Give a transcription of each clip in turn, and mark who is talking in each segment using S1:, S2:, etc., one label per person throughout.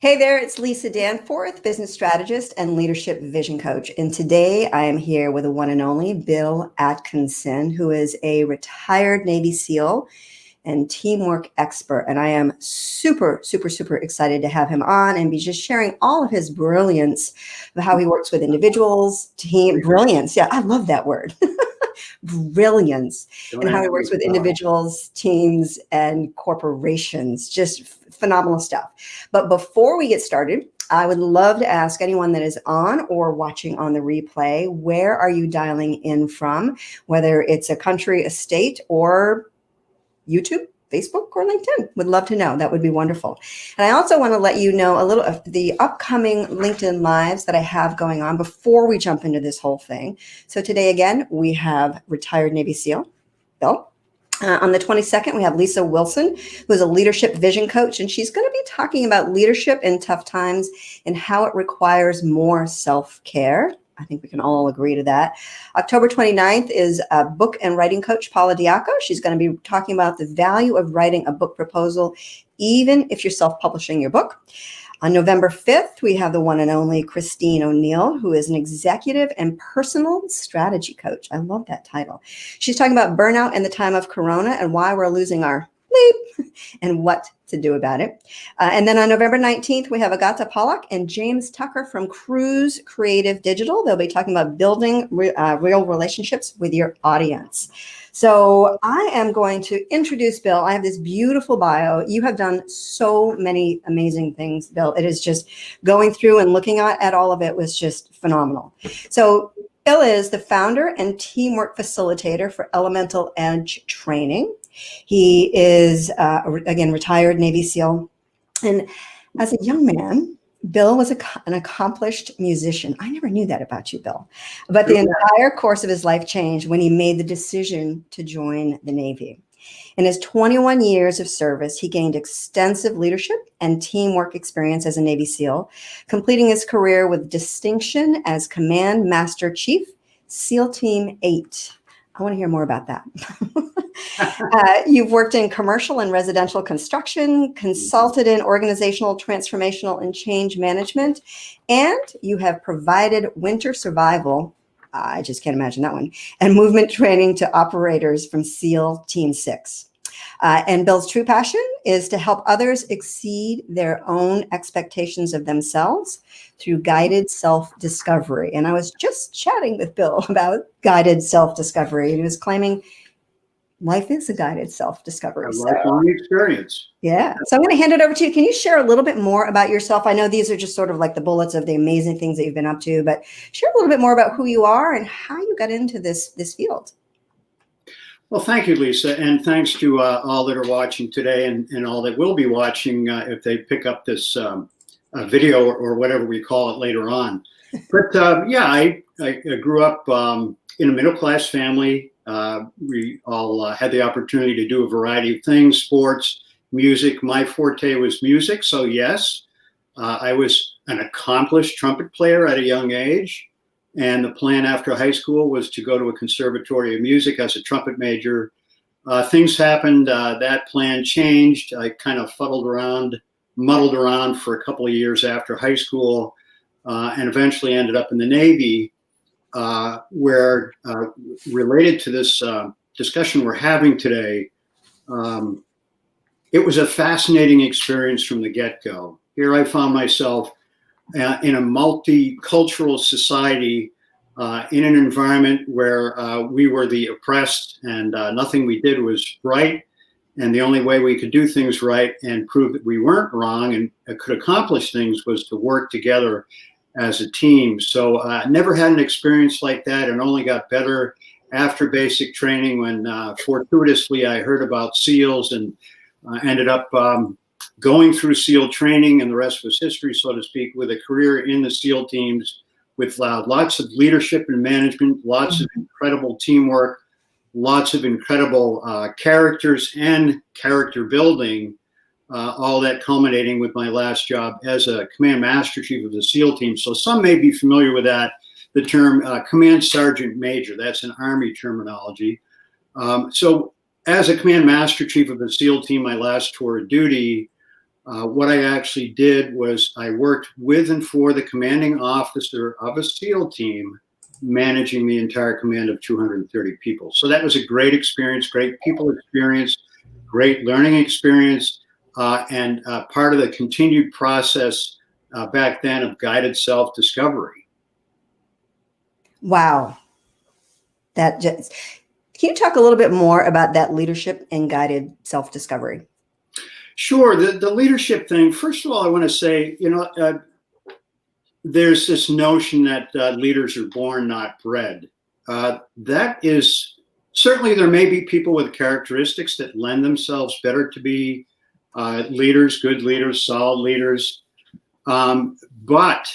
S1: Hey there, it's Lisa Danforth, business strategist and leadership vision coach. And today I am here with the one and only Bill Atkinson, who is a retired Navy SEAL and teamwork expert. And I am super excited to have him on and be just sharing all of his brilliance of how he works with individuals, brilliance. Yeah, I love that word. Brilliance, and how he works with individuals, teams, and corporations. Just phenomenal stuff. But before we get started, I would love to ask anyone that is on or watching on the replay, where are you dialing in from? Whether it's a country, a state, or YouTube, Facebook, or LinkedIn. Would love to know. That would be wonderful. And I also want to let you know a little of the upcoming LinkedIn Lives that I have going on before we jump into this whole thing. So today, again, we have retired Navy SEAL, Bill. On the 22nd, we have Lisa Wilson, who is a leadership vision coach, and she's going to be talking about leadership in tough times and how it requires more self-care. I think we can all agree to that. October 29th is a book and writing coach, Paula Diaco. She's going to be talking about the value of writing a book proposal, even if you're self-publishing your book. On November 5th, we have the one and only Christine O'Neill, who is an executive and personal strategy coach. I love that title. She's talking about burnout in the time of Corona and why we're losing our sleep and what to do about it. And then on November 19th, we have Agata Pollock and James Tucker from Cruise Creative Digital. They'll be talking about building real relationships with your audience. So I am going to introduce Bill. I have this beautiful bio. You have done so many amazing things, Bill. It is just going through and looking at all of it was just phenomenal. So Bill is the founder and teamwork facilitator for Elemental Edge Training. He is, again, retired Navy SEAL. And as a young man, Bill was an accomplished musician. I never knew that about you, Bill. But the entire course of his life changed when he made the decision to join the Navy. In his 21 years of service, he gained extensive leadership and teamwork experience as a Navy SEAL, completing his career with distinction as Command Master Chief, SEAL Team 8. I want to hear more about that. You've worked in commercial and residential construction, consulted in organizational, transformational, and change management, and you have provided winter survival, I just can't imagine that one, and movement training to operators from SEAL Team 6. And Bill's true passion is to help others exceed their own expectations of themselves through guided self-discovery. And I was just chatting with Bill about guided self-discovery, and he was claiming life is a guided self-discovery.
S2: A lifelong experience.
S1: Yeah. So I'm going to hand it over to you. Can you share a little bit more about yourself? I know these are just sort of like the bullets of the amazing things that you've been up to, but share a little bit more about who you are and how you got into this field.
S2: Well, thank you, Lisa. And thanks to all that are watching today and all that will be watching if they pick up this video or whatever we call it later on. But I grew up in a middle-class family. We all had the opportunity to do a variety of things, sports, music. My forte was music. So yes, I was an accomplished trumpet player at a young age. And the plan after high school was to go to a conservatory of music as a trumpet major. Things happened. That plan changed. I kind of muddled around for a couple of years after high school and eventually ended up in the Navy, where related to this discussion we're having today, it was a fascinating experience from the get-go. Here I found myself in a multicultural society, in an environment where we were the oppressed and nothing we did was right. And the only way we could do things right and prove that we weren't wrong and could accomplish things was to work together as a team. So I never had an experience like that and only got better after basic training when fortuitously I heard about SEALs and ended up going through SEAL training, and the rest was history, so to speak, with a career in the SEAL teams with lots of leadership and management, lots of incredible teamwork, lots of incredible characters and character building, all that culminating with my last job as a Command Master Chief of the SEAL team. So some may be familiar with that, the term Command Sergeant Major. That's an Army terminology. So as a Command Master Chief of the SEAL team, my last tour of duty, what I actually did was I worked with and for the commanding officer of a SEAL team, managing the entire command of 230 people. So that was a great experience, great people experience, great learning experience, and part of the continued process back then of guided self-discovery.
S1: Wow. Can you talk a little bit more about that leadership and guided self-discovery?
S2: Sure. The leadership thing, first of all, I want to say, there's this notion that leaders are born, not bred. That is, certainly there may be people with characteristics that lend themselves better to be leaders, good leaders, solid leaders. But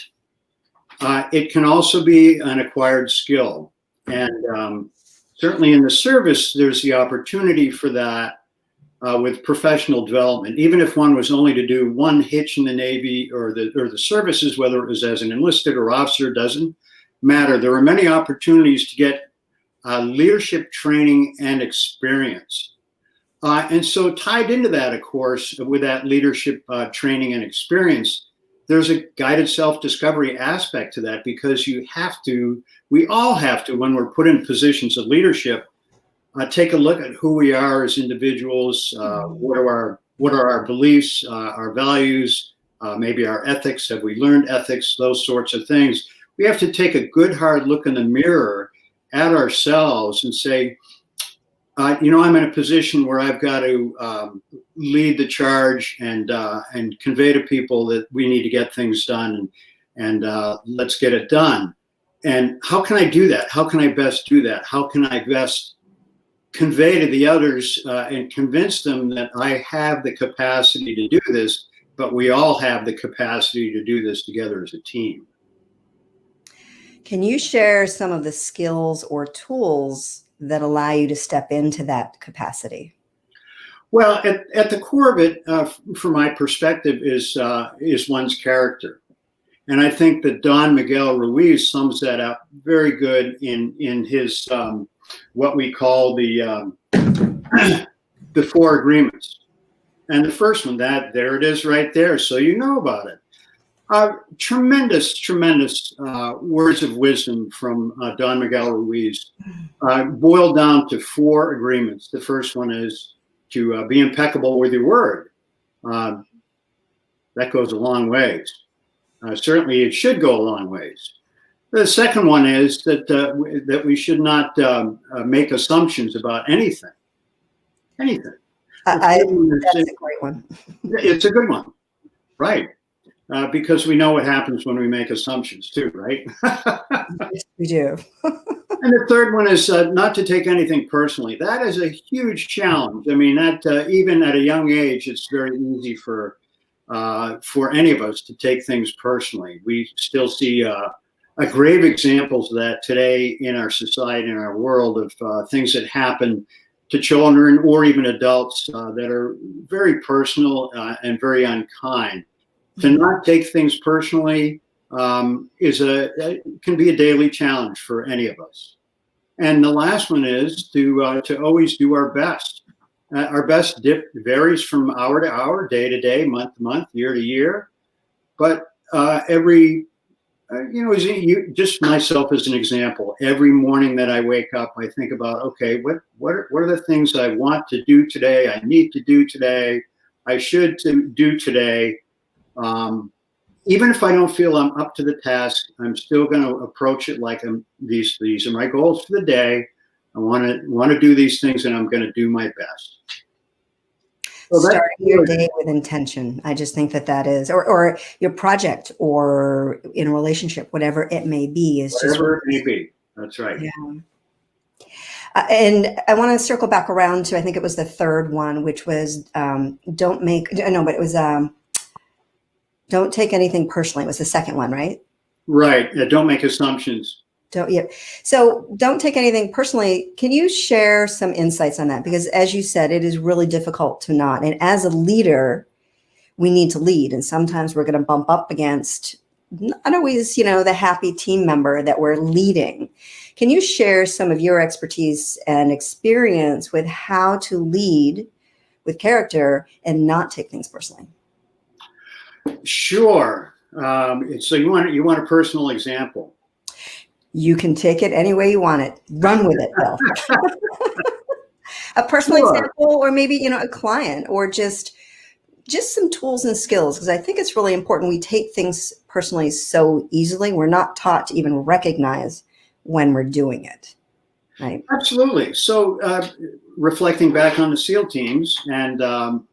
S2: it can also be an acquired skill. And certainly in the service, there's the opportunity for that. With professional development, even if one was only to do one hitch in the Navy or the services, whether it was as an enlisted or officer, doesn't matter. There are many opportunities to get leadership training and experience. And so tied into that, of course, with that leadership training and experience, there's a guided self-discovery aspect to that, because we all have to, when we're put in positions of leadership, take a look at who we are as individuals. What are our beliefs, our values, maybe our ethics? Have we learned ethics? Those sorts of things. We have to take a good hard look in the mirror at ourselves and say, I'm in a position where I've got to lead the charge and convey to people that we need to get things done, and let's get it done. And how can I do that? How can I best do that? How can I best convey to the others and convince them that I have the capacity to do this, but we all have the capacity to do this together as a team.
S1: Can you share some of the skills or tools that allow you to step into that capacity?
S2: Well, at the core of it, from my perspective, is one's character. And I think that Don Miguel Ruiz sums that up very good in his what we call the 4 agreements. And the first one, there it is right there, so you know about it. Tremendous words of wisdom from Don Miguel Ruiz, boiled down to 4 agreements. The first one is to be impeccable with your word. That goes a long ways. Certainly it should go a long ways. The second one is that we should not make assumptions about anything. Anything.
S1: That's a great one.
S2: It's a good one, right? Because we know what happens when we make assumptions too, right?
S1: Yes, we do.
S2: And the third one is not to take anything personally. That is a huge challenge. I mean, that even at a young age, it's very easy for any of us to take things personally. We still see grave examples of that today in our society, in our world, of things that happen to children or even adults that are very personal and very unkind. To not take things personally can be a daily challenge for any of us. And the last one is to always do our best. Our best varies from hour to hour, day to day, month to month, year to year. But just myself as an example, every morning that I wake up, I think about, okay, what are the things I want to do today, I need to do today, I should do today. Even if I don't feel I'm up to the task, I'm still going to approach it like these are my goals for the day. I want to do these things, and I'm going to do my best. So
S1: starting your day with intention. I just think that is, or your project, or in a relationship, whatever it may be, is just
S2: whatever it may be. That's right.
S1: Yeah. And I want to circle back around to, I think it was the third one, which was don't take anything personally. It was the second one, right?
S2: Right. Don't make assumptions.
S1: So don't take anything personally. Can you share some insights on that? Because as you said, it is really difficult to not. And as a leader, we need to lead. And sometimes we're going to bump up against not always, the happy team member that we're leading. Can you share some of your expertise and experience with how to lead with character and not take things personally?
S2: Sure. So you want a personal example?
S1: You can take it any way you want it. Run with it, Bill. A personal
S2: Sure.
S1: example, or maybe, a client, or just some tools and skills, because I think it's really important. We take things personally so easily. We're not taught to even recognize when we're doing it, right?
S2: Absolutely. So reflecting back on the SEAL teams and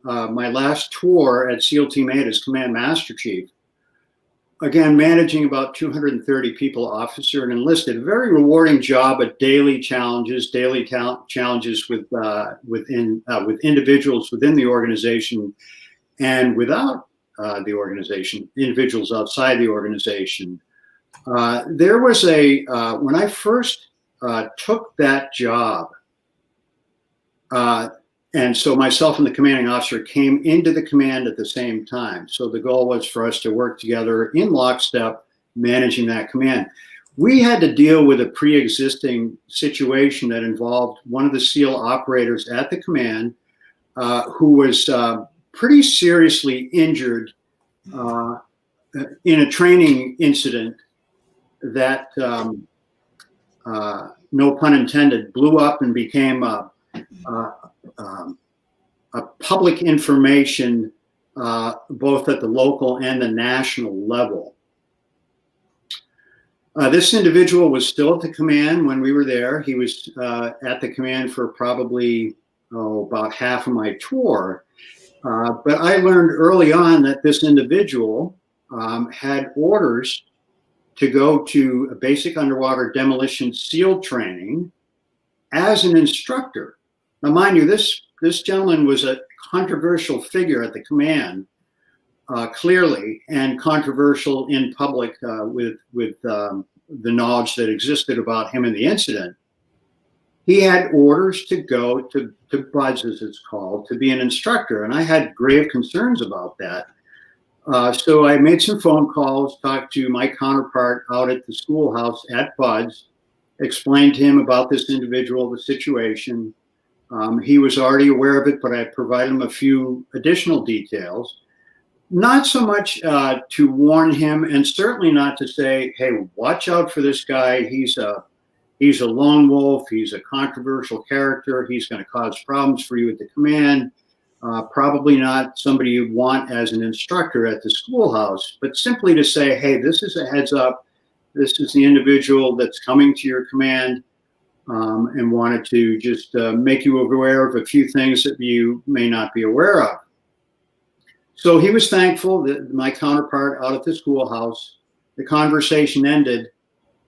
S2: my last tour at SEAL Team 8 as Command Master Chief, again, managing about 230 people, officer and enlisted, a very rewarding job at daily challenges with individuals within the organization and without the organization, individuals outside the organization. There was when I first took that job, and so myself and the commanding officer came into the command at the same time. So the goal was for us to work together in lockstep, managing that command. We had to deal with a pre-existing situation that involved one of the SEAL operators at the command who was pretty seriously injured in a training incident that, no pun intended, blew up and became a public information both at the local and the national level. This individual was still at the command when we were there. He was at the command for probably about half of my tour. But I learned early on that this individual had orders to go to a basic underwater demolition SEAL training as an instructor. Now, mind you, this gentleman was a controversial figure at the command, clearly, and controversial in public with the knowledge that existed about him and the incident. He had orders to go to BUDS, as it's called, to be an instructor, and I had grave concerns about that. So I made some phone calls, talked to my counterpart out at the schoolhouse at BUDS, explained to him about this individual, the situation. He was already aware of it, but I provided him a few additional details. Not so much to warn him, and certainly not to say, hey, watch out for this guy. He's a lone wolf. He's a controversial character. He's going to cause problems for you at the command. Probably not somebody you want as an instructor at the schoolhouse, but simply to say, hey, this is a heads up. This is the individual that's coming to your command, and wanted to just make you aware of a few things that you may not be aware of. So he was thankful that my counterpart out at the schoolhouse, the conversation ended,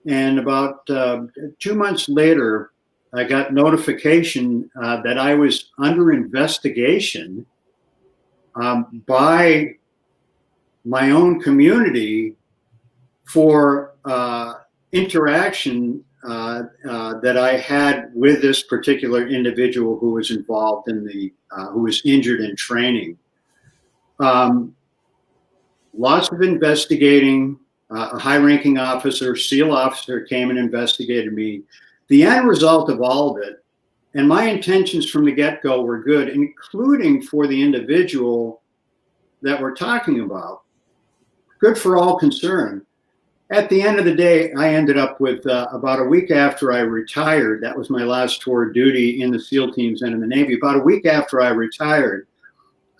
S2: and about 2 months later, I got notification that I was under investigation by my own community for interaction that I had with this particular individual who was involved in who was injured in training. Lots of investigating. A high-ranking officer, SEAL officer, came and investigated me. The end result of all of it, and my intentions from the get-go were good, including for the individual that we're talking about, good for all concerned. At the end of the day, I ended up with about a week after I retired, that was my last tour of duty in the SEAL teams and in the Navy. About a week after I retired,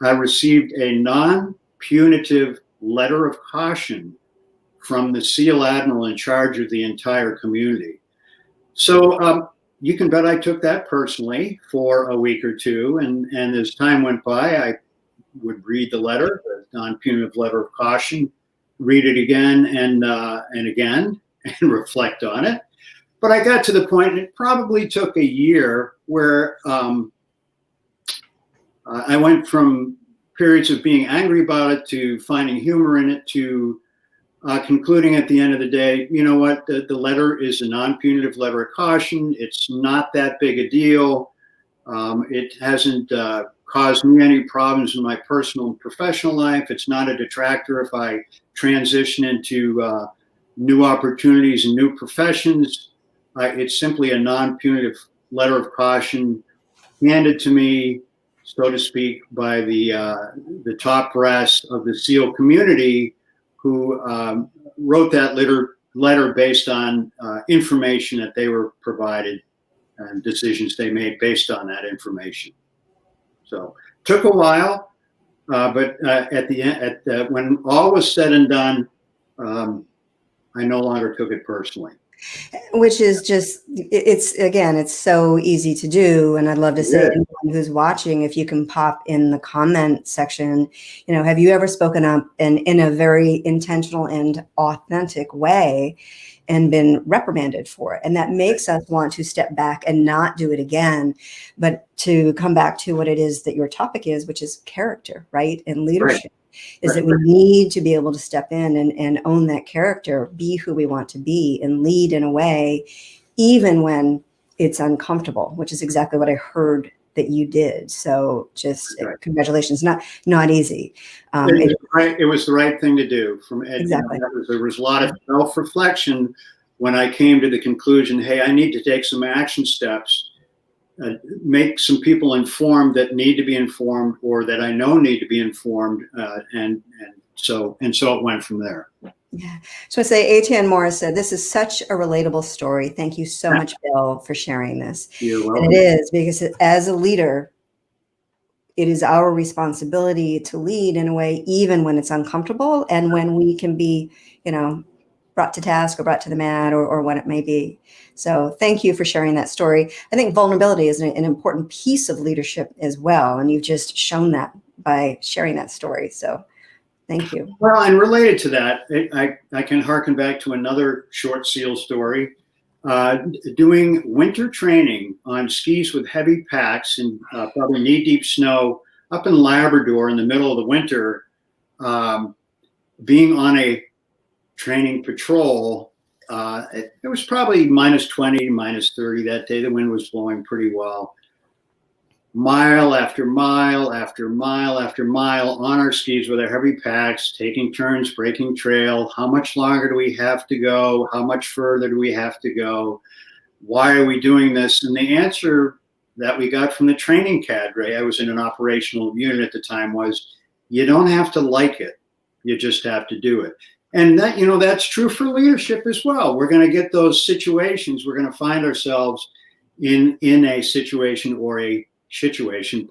S2: I received a non-punitive letter of caution from the SEAL admiral in charge of the entire community. So you can bet I took that personally for a week or two. And as time went by, I would read the letter, the non-punitive letter of caution, read it again and again, and reflect on it. But I got to the point, and it probably took a year, where I went from periods of being angry about it to finding humor in it to concluding at the end of the day, you know what, the letter is a non-punitive letter of caution. It's not that big a deal. It hasn't caused me any problems in my personal and professional life. It's not a detractor if I transition into new opportunities and new professions. It's simply a non-punitive letter of caution handed to me so to speak, by the top brass of the SEAL community, who wrote that letter based on information that they were provided and decisions they made based on that information. So took a while, but at the end, when all was said and done, I no longer took it personally.
S1: Which is just, it's so easy to do. And I'd love to say, anyone who's watching, if you can pop in the comment section, have you ever spoken up in a very intentional and authentic way and been reprimanded for it? And that makes us want to step back and not do it again, but to come back to what it is that your topic is, which is character, right? And leadership. Is that we need to be able to step in and own that character, be who we want to be, and lead in a way, even when it's uncomfortable, which is exactly what I heard that you did. So just congratulations. Not easy.
S2: It was the right thing to do.
S1: Exactly.
S2: There was a lot of self-reflection when I came to the conclusion, hey, I need to take some action steps. Make some people informed that need to be informed, or that I know need to be informed, and so it went from there.
S1: Yeah. So I say, Etienne Morris said, "This is such a relatable story. Thank you so much, Bill, for sharing this."
S2: You're welcome.
S1: And it is, because as a leader, it is our responsibility to lead in a way, even when it's uncomfortable, and when we can be, brought to task or brought to the mat, or what it may be. So thank you for sharing that story. I think vulnerability is an important piece of leadership as well. And you've just shown that by sharing that story. So thank you.
S2: Well, and related to that, I can harken back to another short SEAL story. Doing winter training on skis with heavy packs and probably knee-deep snow up in Labrador in the middle of the winter, being on a training patrol, it was probably -20, -30 that day. The wind was blowing pretty well. Mile after mile after mile after mile on our skis with our heavy packs, taking turns, breaking trail. How much longer do we have to go? How much further do we have to go? Why are we doing this? And the answer that we got from the training cadre, I was in an operational unit at the time, was you don't have to like it. You just have to do it. And that, that's true for leadership as well. We're going to get those situations. We're going to find ourselves in a situation or a situation,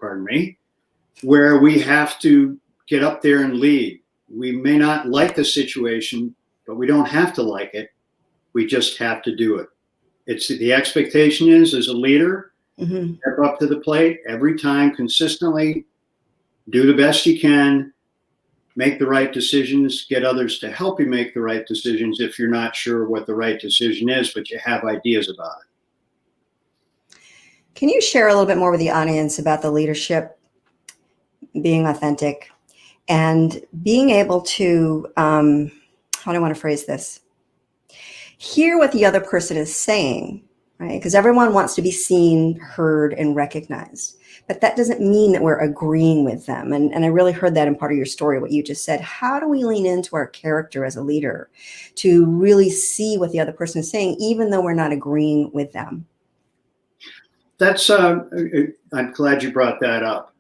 S2: where we have to get up there and lead. We may not like the situation, but we don't have to like it. We just have to do it. The expectation is, as a leader, step up to the plate every time, consistently, do the best you can, make the right decisions, get others to help you make the right decisions if you're not sure what the right decision is, but you have ideas about it.
S1: Can you share a little bit more with the audience about the leadership, being authentic, and being able to, how do I want to phrase this? Hear what the other person is saying, right? Because everyone wants to be seen, heard, and recognized. But that doesn't mean that we're agreeing with them. And I really heard that in part of your story, what you just said. How do we lean into our character as a leader to really see what the other person is saying, even though we're not agreeing with them?
S2: That's, I'm glad you brought that up.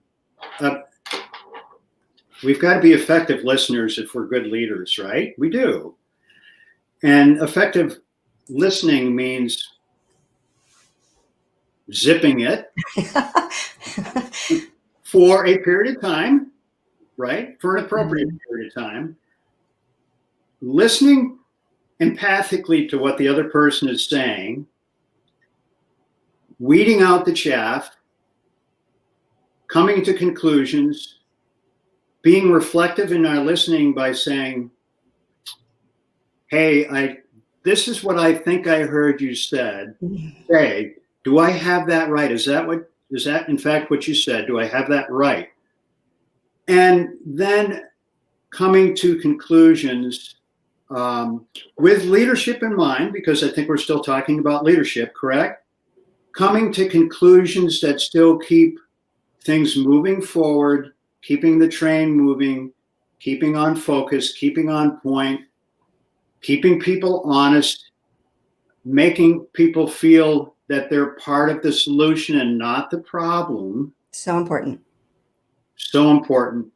S2: We've got to be effective listeners if we're good leaders, right? We do. And effective listening means zipping it for a period of time, right? For an appropriate period of time. Listening empathically to what the other person is saying, weeding out the chaff, coming to conclusions, being reflective in our listening by saying, hey, this is what I think I heard you say. Do I have that right? Is that in fact what you said? Do I have that right? And then coming to conclusions with leadership in mind, because I think we're still talking about leadership, correct? Coming to conclusions that still keep things moving forward, keeping the train moving, keeping on focus, keeping on point, keeping people honest, making people feel that they're part of the solution and not the problem.
S1: So important.
S2: so important,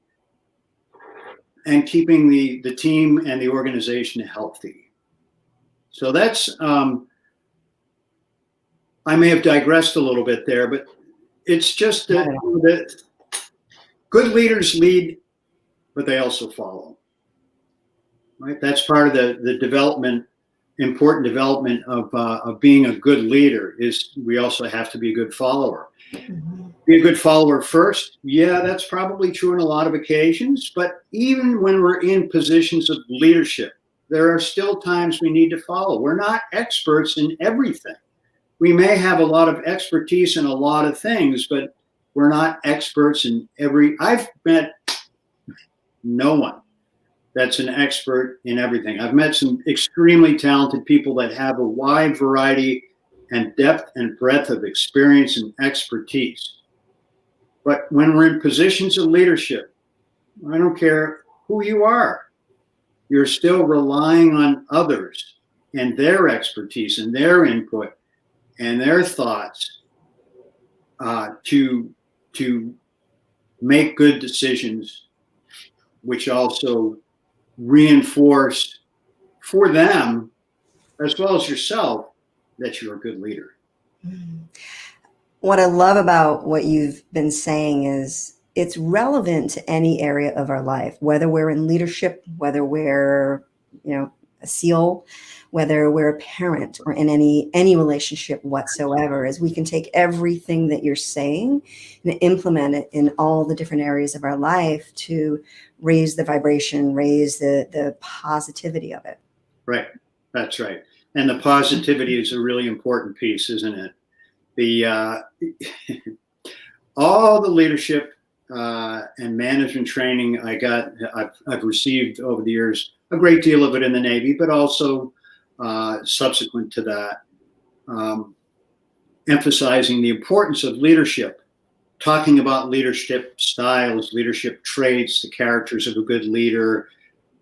S2: and keeping the team and the organization healthy. So that's, I may have digressed a little bit there, but it's just that good leaders lead, but they also follow. Right? That's part of the development, important development of being a good leader, is we also have to be a good follower. Mm-hmm. Be a good follower first. Yeah, that's probably true on a lot of occasions, but even when we're in positions of leadership, there are still times we need to follow. We're not experts in everything. We may have a lot of expertise in a lot of things, but we're not experts in I've met no one that's an expert in everything. I've met some extremely talented people that have a wide variety and depth and breadth of experience and expertise. But when we're in positions of leadership, I don't care who you are, you're still relying on others and their expertise and their input and their thoughts to make good decisions, which also reinforce for them, as well as yourself, that you're a good leader.
S1: What I love about what you've been saying is it's relevant to any area of our life, whether we're in leadership, whether we're, a SEAL, whether we're a parent, or in any relationship whatsoever, is we can take everything that you're saying and implement it in all the different areas of our life to raise the vibration, raise the positivity of it.
S2: Right. That's right. And the positivity is a really important piece, isn't it? All the leadership and management training I've received over the years, a great deal of it in the Navy, but also subsequent to that, emphasizing the importance of leadership, talking about leadership styles, leadership traits, the characters of a good leader,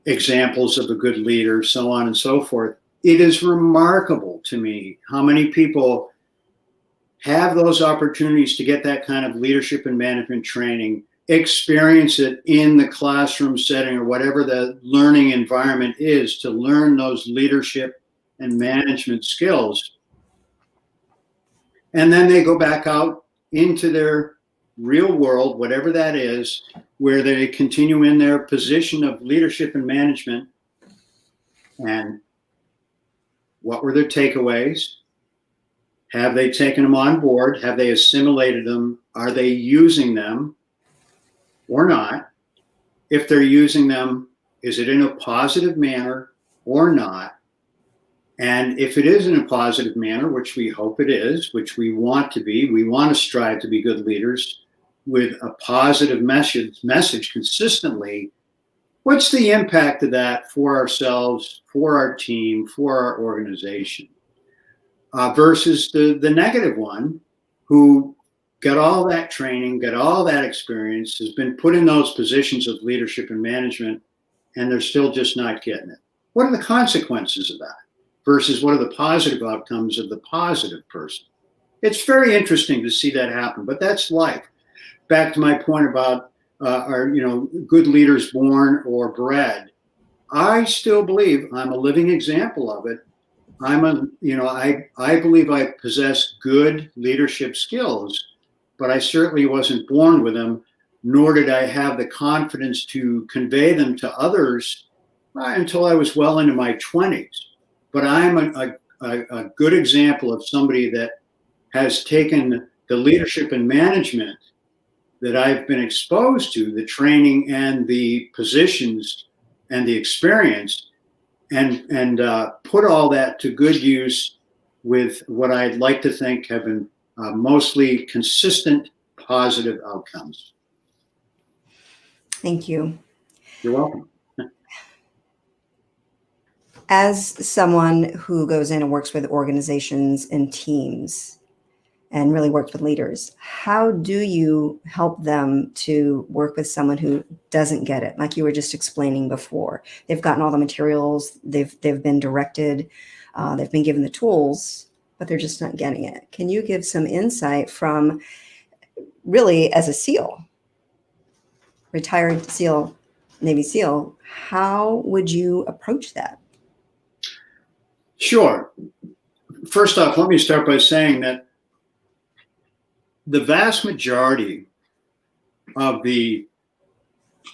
S2: examples of a good leader, so on and so forth. It is remarkable to me how many people have those opportunities to get that kind of leadership and management training, experience it in the classroom setting or whatever the learning environment is, to learn those leadership and management skills. And then they go back out into their real world, whatever that is, where they continue in their position of leadership and management. And what were their takeaways? Have they taken them on board? Have they assimilated them? Are they using them or not? If they're using them, is it in a positive manner or not? And if it is in a positive manner, which we hope it is, which we want to be, we want to strive to be good leaders with a positive message consistently. What's the impact of that for ourselves, for our team, for our organization? Versus the negative one, who got all that training, got all that experience, has been put in those positions of leadership and management, and they're still just not getting it. What are the consequences of that? Versus what are the positive outcomes of the positive person? It's very interesting to see that happen, but that's life. Back to my point about are good leaders born or bred? I still believe I'm a living example of it. I believe I possess good leadership skills, but I certainly wasn't born with them, nor did I have the confidence to convey them to others until I was well into my 20s. But I'm a good example of somebody that has taken the leadership and management that I've been exposed to, the training and the positions and the experience, and put all that to good use with what I'd like to think have been mostly consistent positive outcomes.
S1: Thank you.
S2: You're welcome.
S1: As someone who goes in and works with organizations and teams and really works with leaders, how do you help them to work with someone who doesn't get it? Like you were just explaining before, they've gotten all the materials, they've been directed, they've been given the tools, but they're just not getting it. Can you give some insight from really as a SEAL? retired SEAL, Navy SEAL, how would you approach that?
S2: Sure. First off, let me start by saying that the vast majority of the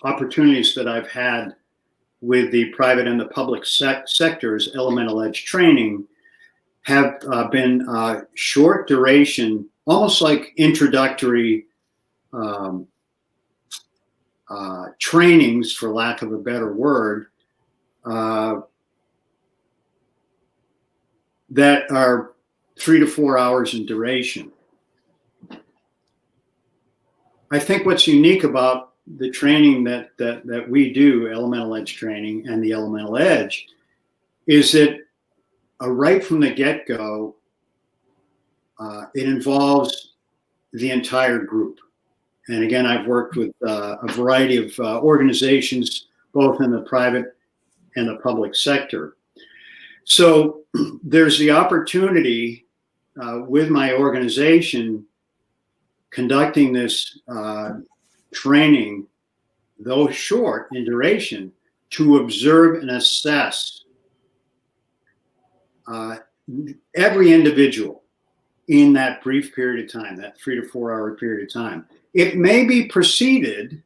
S2: opportunities that I've had with the private and the public sectors, elemental edge training, have been short duration, almost like introductory trainings, for lack of a better word, that are 3 to 4 hours in duration. I think what's unique about the training that we do, elemental edge training and the elemental edge, is that right from the get-go, it involves the entire group. And again, I've worked with a variety of organizations, both in the private and the public sector. So there's the opportunity with my organization conducting this training, though short in duration, to observe and assess every individual in that brief period of time, that 3 to 4 hour period of time. It may be preceded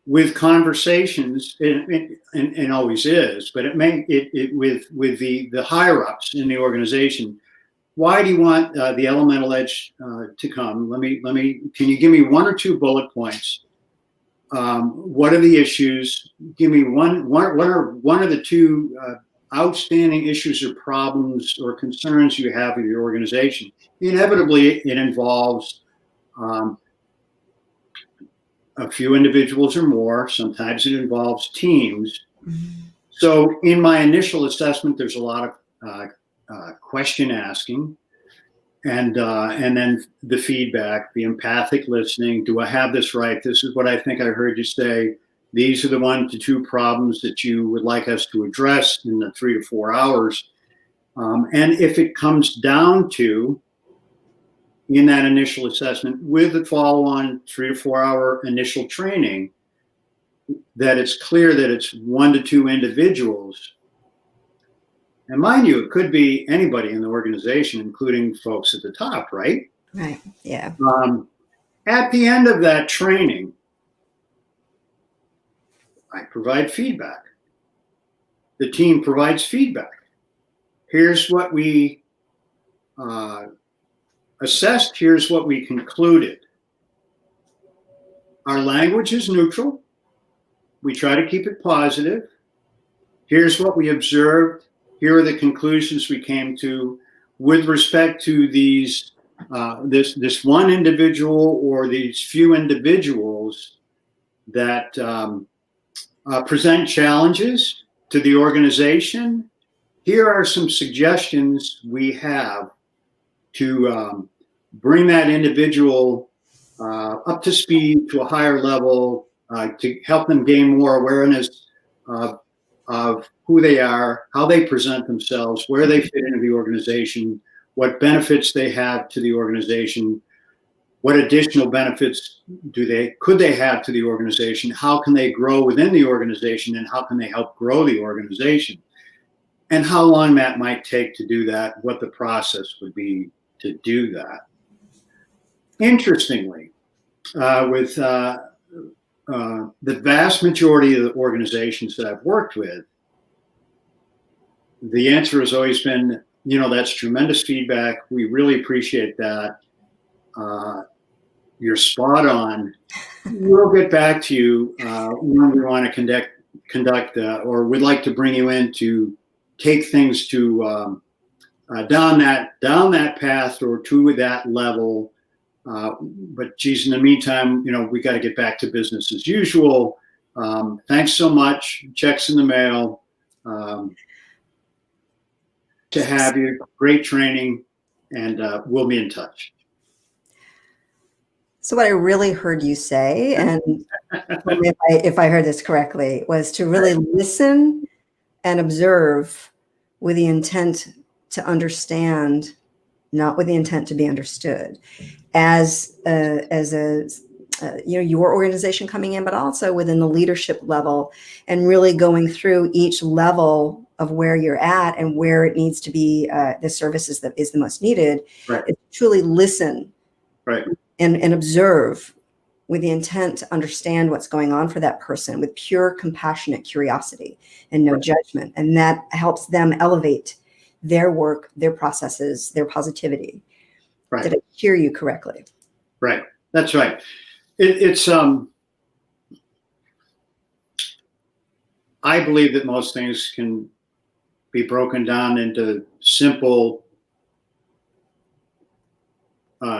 S2: with conversations, and always is, but it may with the higher ups in the organization. Why do you want the elemental edge to come? Can you give me 1 or 2 bullet points? What are the issues? Give me what are 1 of the 2 outstanding issues or problems or concerns you have with your organization? Inevitably, it involves a few individuals or more. Sometimes it involves teams. Mm-hmm. So in my initial assessment, there's a lot of question asking, and then the feedback, the empathic listening. Do I have this right? This is what I think I heard you say. These are the 1 to 2 problems that you would like us to address in the 3 to 4 hours. And if it comes down to, in that initial assessment, with the follow-on 3 to 4 hour initial training, that it's clear that it's 1 to 2 individuals. And mind you, it could be anybody in the organization, including folks at the top, right?
S1: Right, yeah.
S2: At the end of that training, I provide feedback. The team provides feedback. Here's what we assessed. Here's what we concluded. Our language is neutral. We try to keep it positive. Here's what we observed. Here are the conclusions we came to with respect to these this 1 individual or these few individuals that present challenges to the organization. Here are some suggestions we have to bring that individual up to speed, to a higher level, to help them gain more awareness of who they are, how they present themselves, where they fit into the organization, what benefits they have to the organization, what additional benefits could they have to the organization, how can they grow within the organization, and how can they help grow the organization, and how long that might take to do that, what the process would be to do that. Interestingly, with the vast majority of the organizations that I've worked with, the answer has always been, that's tremendous feedback. We really appreciate that. You're spot on. We'll get back to you when we want to conduct or would like to bring you in to take things to down that path or to that level. But geez, in the meantime, we got to get back to business as usual. Thanks so much. Checks in the mail. To have you. Great training, and we'll be in touch.
S1: So what I really heard you say, and if I heard this correctly, was to really listen and observe with the intent to understand, not with the intent to be understood. As a your organization coming in, but also within the leadership level, and really going through each level of where you're at and where it needs to be the services that is the most needed.
S2: Right.
S1: Is truly listen,
S2: Right.
S1: and observe with the intent to understand what's going on for that person with pure compassionate curiosity and no judgment. And that helps them elevate their work, their processes, their positivity.
S2: Right.
S1: Did I hear you correctly?
S2: Right. That's right. It's I believe that most things can be broken down into simple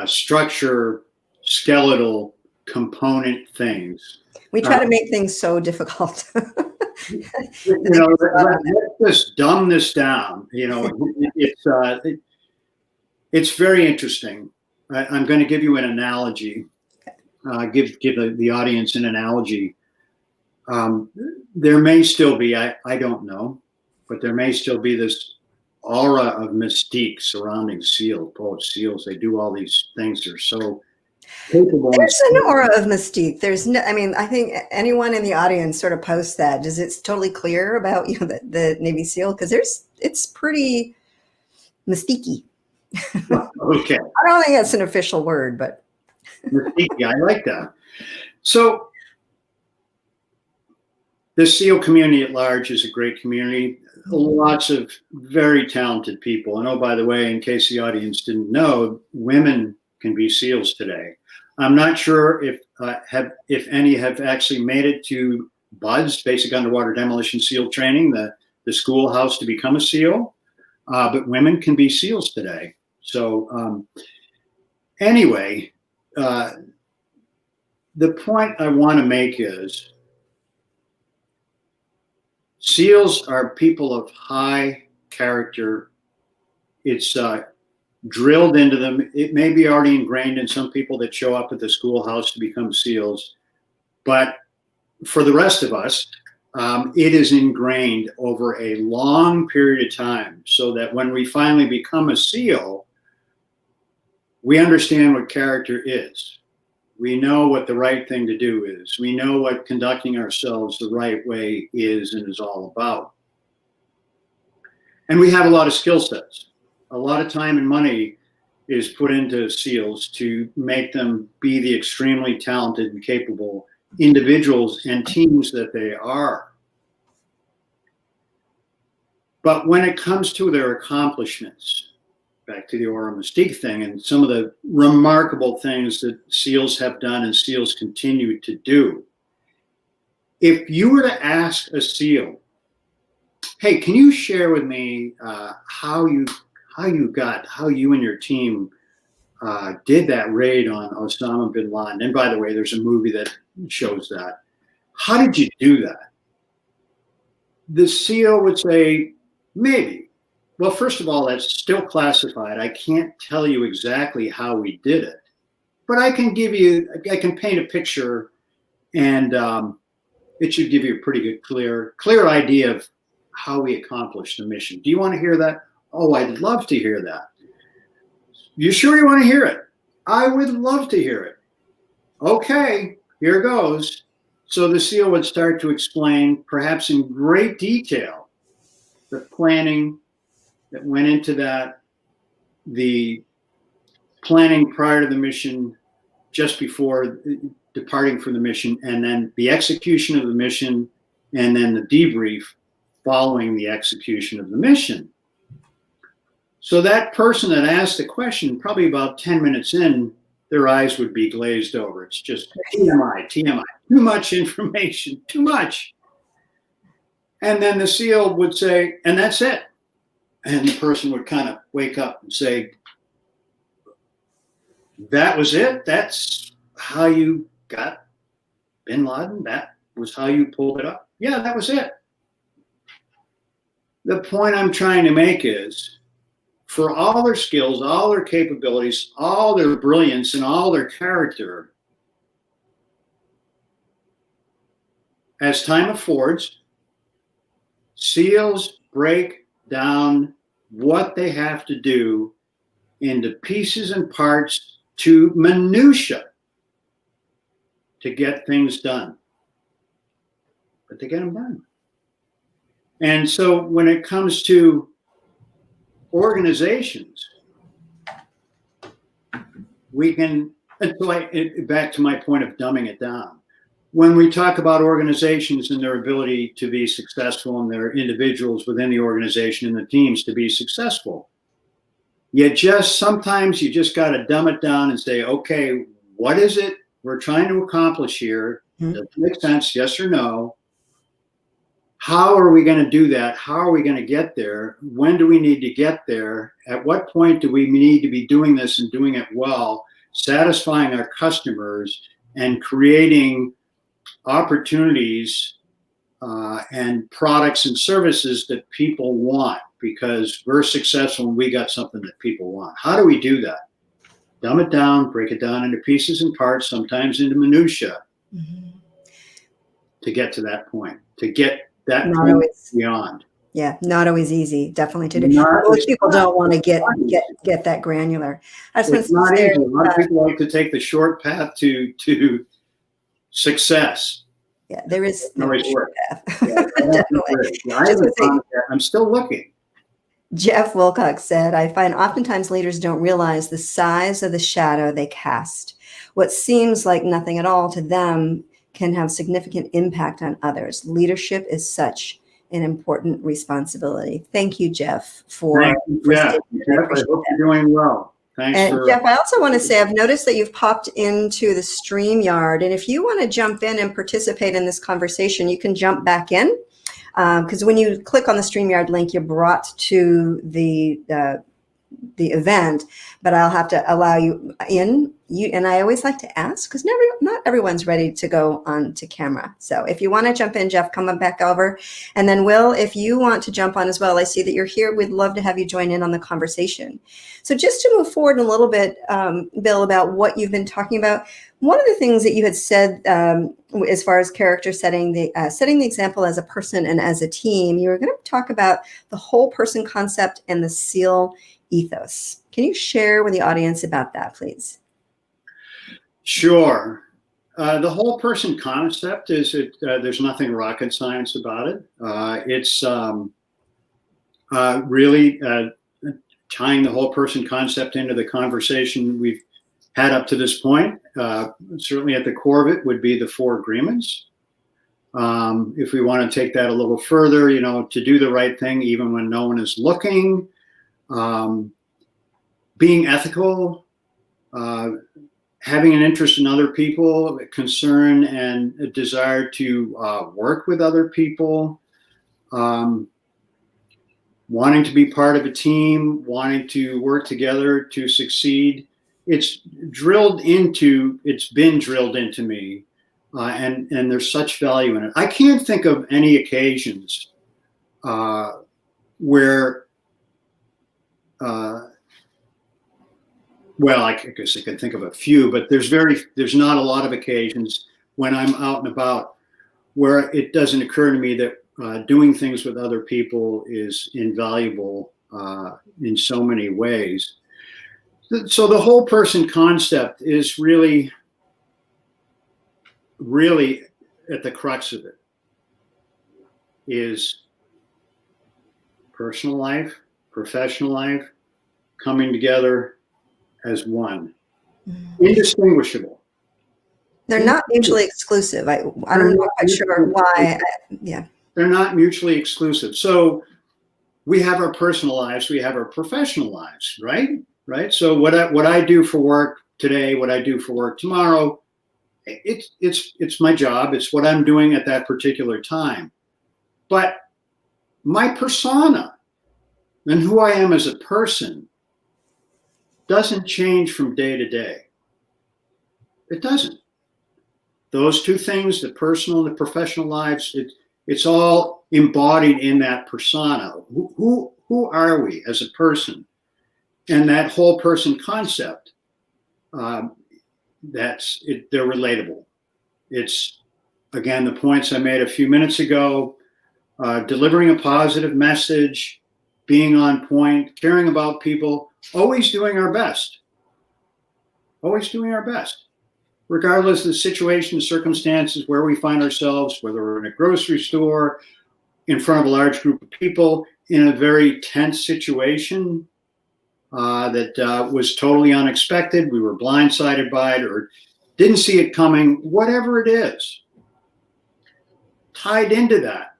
S2: structure, skeletal component things.
S1: We try to make things so difficult.
S2: Let's just dumb this down. It's very interesting. I'm going to give you an analogy. Give the audience an analogy. There may still be, I don't know, but there may still be this aura of mystique surrounding SEALs. SEALs, they do all these things. They're so capable.
S1: There's an aura of mystique. I think anyone in the audience sort of posts that. Is it totally clear about the Navy SEAL? Because it's pretty mystique-y.
S2: Okay.
S1: I don't think that's an official word, but
S2: mystique, I like that. So the SEAL community at large is a great community. Lots of very talented people. And oh, by the way, in case the audience didn't know, women can be SEALs today. I'm not sure if any have actually made it to BUDS, Basic Underwater Demolition SEAL Training, the schoolhouse to become a SEAL, but women can be SEALs today. So anyway, the point I want to make is SEALs are people of high character. It's drilled into them. It may be already ingrained in some people that show up at the schoolhouse to become SEALs, but for the rest of us, it is ingrained over a long period of time, so that when we finally become a SEAL, we understand what character is. We know what the right thing to do is. We know what conducting ourselves the right way is and is all about. And we have a lot of skill sets. A lot of time and money is put into SEALs to make them be the extremely talented and capable individuals and teams that they are. But when it comes to their accomplishments, back to the aura mystique thing and some of the remarkable things that SEALs have done and SEALs continue to do. If you were to ask a SEAL, hey, can you share with me how you and your team did that raid on Osama bin Laden? And by the way, there's a movie that shows that. How did you do that? The SEAL would say, maybe. Well, first of all, that's still classified. I can't tell you exactly how we did it, but I can paint a picture, and it should give you a pretty good, clear idea of how we accomplished the mission. Do you want to hear that? Oh, I'd love to hear that. You sure you want to hear it? I would love to hear it. Okay, here goes. So the SEAL would start to explain, perhaps in great detail, the planning that went into that, the planning prior to the mission, just before departing from the mission, and then the execution of the mission, and then the debrief following the execution of the mission. So that person that asked the question, probably about 10 minutes in, their eyes would be glazed over. It's just TMI, too much information, too much. And then the SEAL would say, and that's it. And the person would kind of wake up and say, that was it? That's how you got bin Laden? That was how you pulled it up? Yeah, that was it. The point I'm trying to make is, for all their skills, all their capabilities, all their brilliance, and all their character, as time affords, SEALs break down what they have to do into pieces and parts to minutia. to get things done, but they get them done. And so when it comes to organizations, we can, back to my point of dumbing it down. When we talk about organizations and their ability to be successful and their individuals within the organization and the teams to be successful, sometimes you just got to dumb it down and say, okay, what is it we're trying to accomplish here? Does it make sense? Yes or no? How are we going to do that? How are we going to get there? When do we need to get there? At what point do we need to be doing this and doing it well, satisfying our customers and creating opportunities and products and services that people want, because we're successful and we got something that people want. How do we do that? Dumb it down, break it down into pieces and parts, sometimes into minutia, to get to that point, to get that point beyond.
S1: Yeah, not always easy, definitely to do. Most people don't want to get that granular.
S2: It's not easy. A lot of people like to take the short path to success.
S1: Yeah, there is no short path.
S2: I'm still looking.
S1: Jeff Wilcox said, I find oftentimes leaders don't realize the size of the shadow they cast. What seems like nothing at all to them can have significant impact on others. Leadership is such an important responsibility. Thank you, Jeff, for
S2: Jeff, I hope you're doing well.
S1: And Jeff, I also want to say, I've noticed that you've popped into the StreamYard, and if you want to jump in and participate in this conversation, you can jump back in, because when you click on the StreamYard link, you're brought to the event, but I'll have to allow you in. And I always like to ask, because not everyone's ready to go on to camera. So if you want to jump in, Jeff, come on back over. And then Will, if you want to jump on as well, I see that you're here. We'd love to have you join in on the conversation. So just to move forward a little bit, Bill, about what you've been talking about, one of the things that you had said as far as character setting the example as a person and as a team, you were going to talk about the whole person concept and the SEAL ethos. Can you share with the audience about that, please?
S2: Sure. The whole person concept is there's nothing rocket science about it. It's really tying the whole person concept into the conversation we've had up to this point. Certainly at the core of it would be the 4 agreements. If we want to take that a little further, to do the right thing even when no one is looking, being ethical, having an interest in other people, concern and a desire to work with other people, wanting to be part of a team, wanting to work together to succeed. It's been drilled into me, and there's such value in it. I can't think of any occasions where well, I guess I could think of a few, but there's not a lot of occasions when I'm out and about where it doesn't occur to me that doing things with other people is invaluable in so many ways. So the whole person concept is really at the crux of it is personal life, professional life, coming together as one, indistinguishable.
S1: They're not mutually exclusive. I'm not quite sure why.
S2: They're not mutually exclusive. So we have our personal lives, we have our professional lives, right? So what I do for work today, what I do for work tomorrow, it's my job. It's what I'm doing at that particular time. But my persona and who I am as a person doesn't change from day to day. It doesn't. Those two things, the personal and the professional lives, it's all embodied in that persona. Who are we as a person? And that whole person concept, that's it. They're relatable. It's, again, the points I made a few minutes ago, delivering a positive message, being on point, caring about people, always doing our best. Always doing our best. regardless of the situation, circumstances, where we find ourselves, whether we're in a grocery store, in front of a large group of people, in a very tense situation that was totally unexpected, we were blindsided by it or didn't see it coming, whatever it is, tied into that,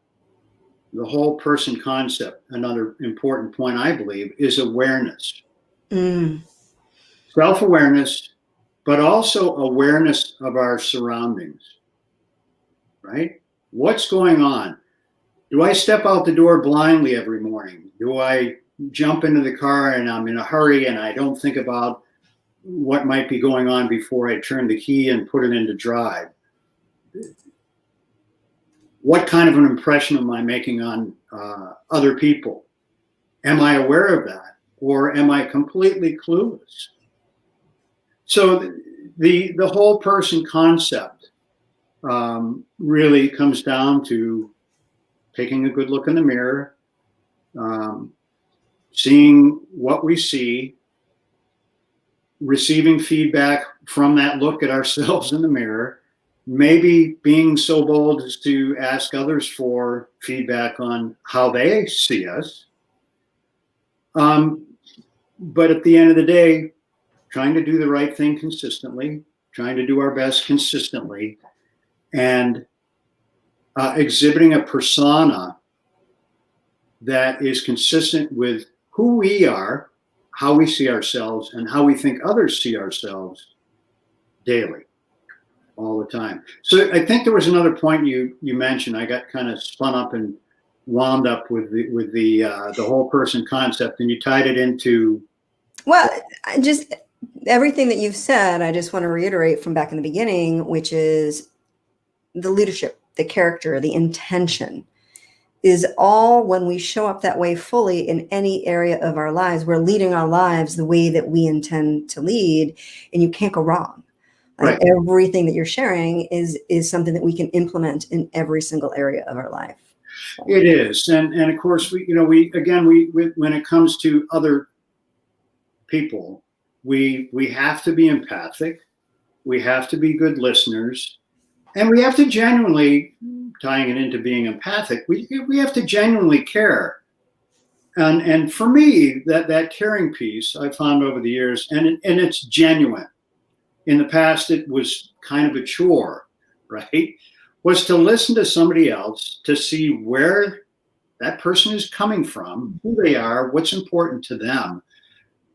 S2: the whole person concept, another important point, I believe, is awareness. Self-awareness, but also awareness of our surroundings, right? What's going on? Do I step out the door blindly every morning? Do I jump into the car and I'm in a hurry and I don't think about what might be going on before I turn the key and put it into drive? What kind of an impression am I making on other people? Am I aware of that, or am I completely clueless? So the whole person concept really comes down to taking a good look in the mirror, seeing what we see, receiving feedback from that look at ourselves in the mirror, maybe being so bold as to ask others for feedback on how they see us. But at the end of the day, trying to do the right thing consistently, trying to do our best consistently, and exhibiting a persona that is consistent with who we are, how we see ourselves, and how we think others see ourselves daily, all the time. So I think there was another point you mentioned. I got kind of spun up and wound up with the whole person concept, and you tied it into.
S1: Well, just everything that you've said, I just want to reiterate from back in the beginning, which is the leadership, the character, the intention is all when we show up that way fully in any area of our lives, we're leading our lives the way that we intend to lead, and you can't go wrong. Like
S2: Right.
S1: Everything that you're sharing is something that we can implement in every single area of our life. So.
S2: It is, and of course we when it comes to other people, we have to be empathic, we have to be good listeners, and we have to genuinely, tying it into being empathic, we have to genuinely care. And for me, that caring piece I found over the years, and it's genuine. In the past, it was kind of a chore, right? Was to listen to somebody else to see where that person is coming from, who they are, what's important to them.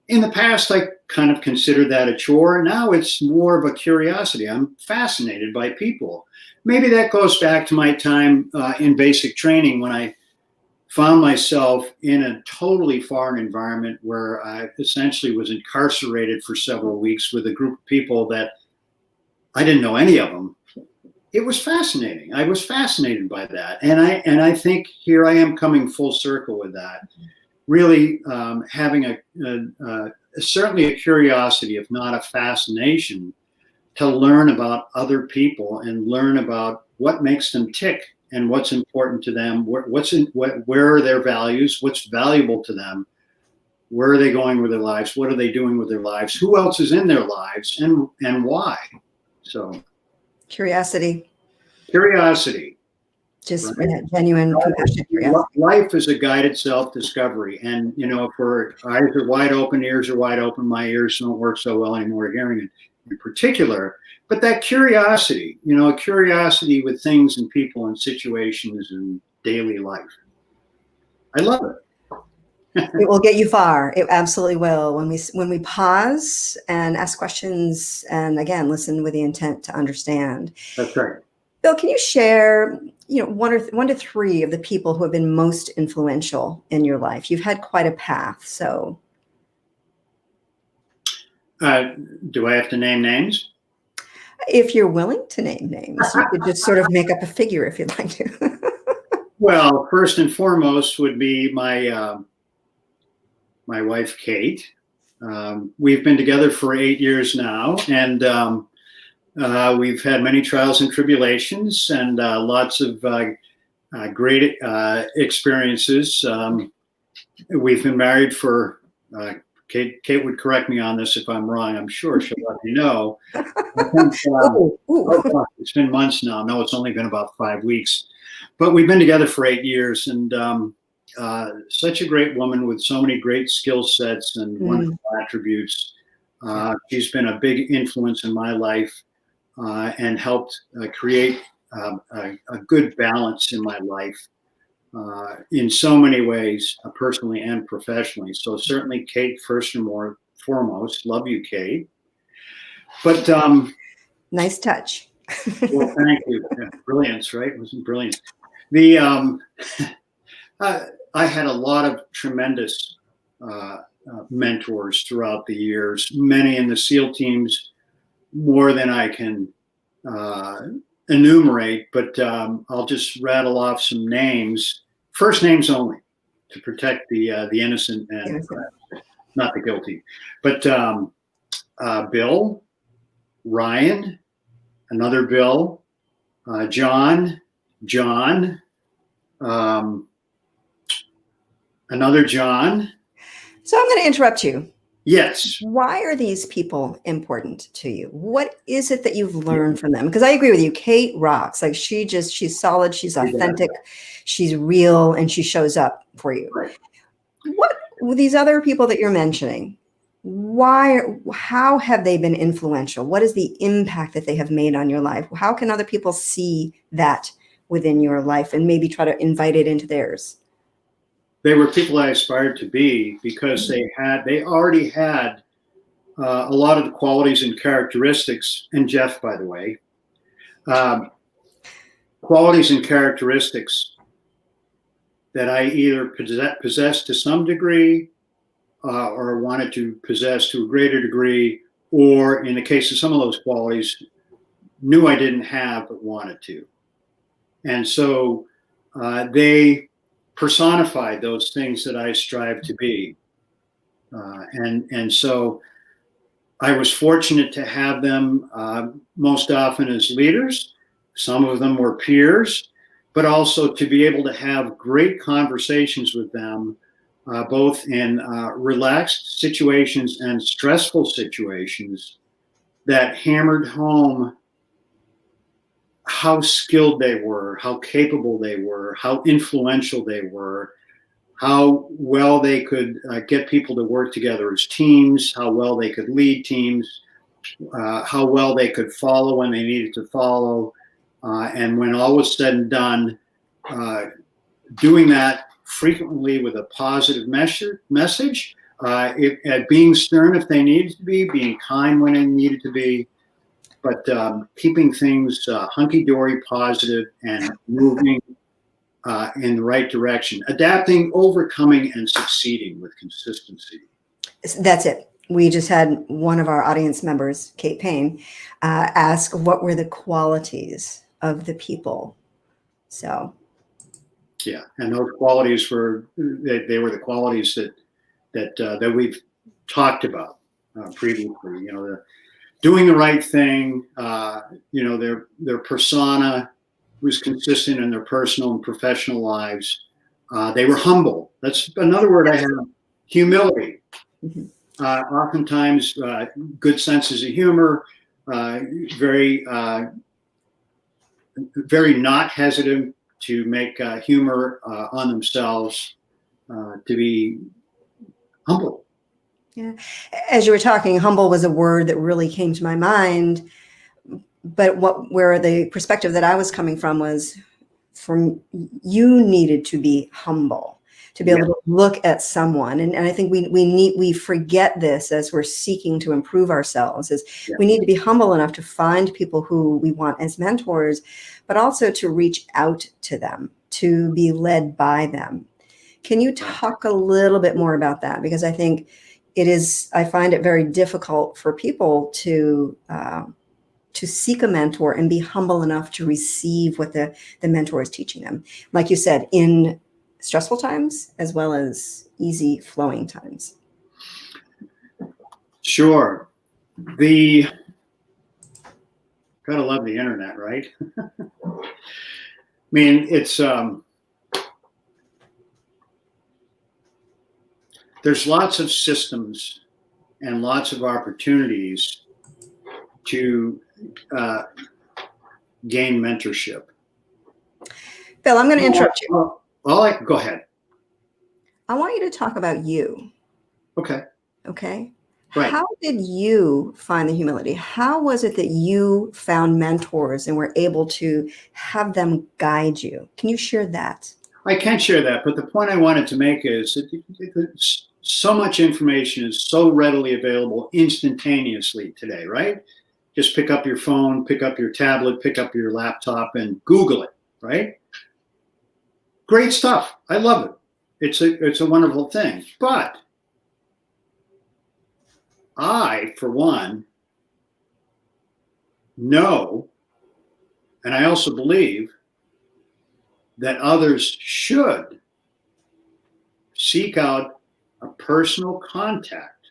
S2: In the past, I kind of considered that a chore. Now it's more of a curiosity. I'm fascinated by people. Maybe that goes back to my time in basic training when I found myself in a totally foreign environment where I essentially was incarcerated for several weeks with a group of people that I didn't know any of them. It was fascinating. I was fascinated by that. And I think here I am coming full circle with that. Really having certainly a curiosity, if not a fascination, to learn about other people and learn about what makes them tick and what's important to them, where are their values, what's valuable to them, where are they going with their lives, what are they doing with their lives, who else is in their lives, and why. So
S1: Curiosity. Just
S2: right?
S1: Genuine, compassionate curiosity.
S2: Life is a guided self-discovery. And, if our eyes are wide open, ears are wide open, my ears don't work so well anymore, hearing in particular. But that curiosity, a curiosity with things and people and situations in daily life. I love it.
S1: It will get you far. It absolutely will. When we pause and ask questions and, again, listen with the intent to understand.
S2: That's right.
S1: Bill, can you share, one to three of the people who have been most influential in your life? You've had quite a path, so.
S2: Do I have to name names?
S1: If you're willing to name names, you could just sort of make up a figure if you'd like to.
S2: Well, first and foremost would be my wife, Kate. We've been together for 8 years now, and we've had many trials and tribulations and lots of great experiences. We've been married for Kate would correct me on this if I'm wrong. I'm sure she'll let me know. I think, it's been months now. No, it's only been about 5 weeks, but we've been together for 8 years, and such a great woman with so many great skill sets and wonderful attributes. She's been a big influence in my life and helped create a good balance in my life in so many ways, personally and professionally. So certainly Kate, first and foremost, love you, Kate. But
S1: nice touch.
S2: well, thank you. Yeah, brilliance, right? It wasn't brilliant. The I had a lot of tremendous mentors throughout the years, many in the SEAL teams, more than I can enumerate, but I'll just rattle off some names, first names only, to protect the innocent and not the guilty. But Bill, Ryan, another Bill, John, another John.
S1: So I'm going to interrupt you.
S2: Yes.
S1: Why are these people important to you? What is it that you've learned from them? Because I agree with you. Kate rocks. Like she's solid. She's authentic. She's real, and she shows up for you.
S2: Right.
S1: What with these other people that you're mentioning? How have they been influential? What is the impact that they have made on your life? How can other people see that within your life and maybe try to invite it into theirs?
S2: They were people I aspired to be because they already had a lot of the qualities and characteristics, and Jeff, by the way, qualities and characteristics that I either possessed to some degree or wanted to possess to a greater degree, or in the case of some of those qualities, knew I didn't have but wanted to. And so they personified those things that I strive to be. And so I was fortunate to have them most often as leaders. Some of them were peers, but also to be able to have great conversations with them, both in relaxed situations and stressful situations that hammered home how skilled they were, how capable they were, how influential they were, how well they could get people to work together as teams, how well they could lead teams, how well they could follow when they needed to follow. And when all was said and done, doing that frequently with a positive message, being stern if they needed to be, being kind when they needed to be, but keeping things hunky-dory, positive, and moving in the right direction, adapting, overcoming, and succeeding with consistency.
S1: That's it. We just had one of our audience members, Kate Payne, ask what were the qualities of the people. So,
S2: yeah, and those qualities were they were the qualities that we've talked about previously. You know, doing the right thing. You know, their persona was consistent in their personal and professional lives. They were humble. That's another word I have. Humility. Mm-hmm. Oftentimes, good senses of humor. Very not hesitant to make humor on themselves. To be humble.
S1: Yeah. As you were talking, humble was a word that really came to my mind. But where the perspective that I was coming from was you needed to be humble to be able to look at someone. And I think we forget this as we're seeking to improve ourselves is we need to be humble enough to find people who we want as mentors, but also to reach out to them, to be led by them. Can you talk a little bit more about that? Because I think I find it very difficult for people to seek a mentor and be humble enough to receive what the mentor is teaching them. Like you said, in stressful times as well as easy flowing times.
S2: Sure. Gotta love the internet, right? I mean, it's there's lots of systems and lots of opportunities to gain mentorship.
S1: Bill, I'm going to interrupt you.
S2: Go ahead.
S1: I want you to talk about you.
S2: Okay.
S1: Okay.
S2: Right.
S1: How did you find the humility? How was it that you found mentors and were able to have them guide you? Can you share that?
S2: I can share that, but the point I wanted to make is that so much information is so readily available instantaneously today, right? Just pick up your phone, pick up your tablet, pick up your laptop, and Google it, right? Great stuff. I love it. It's a wonderful thing. But I, for one, know, and I also believe that others should seek out a personal contact,